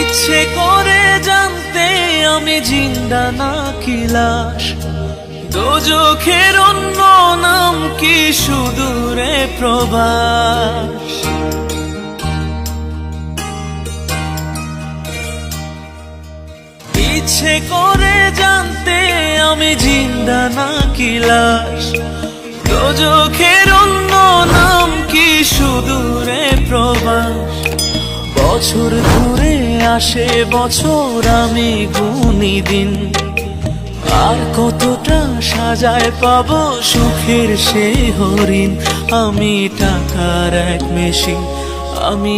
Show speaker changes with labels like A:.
A: ইচ্ছে করে জানতে আমি জিন্দা নাকি লাশ, দোজখের অন্য নাম কি সুদূরে প্রবাস। ইচ্ছে করে জানতে আমি জিন্দা নাকি লাশ, দোজখের অন্য নাম কি সুদূরে প্রবাস। বছর ঘুরে আসে বছর, আমি গুনি দিন, আর কতটা সাজায় পাবো সুখের সে হরিণ। আমি টাকার এক মেশিন, আমি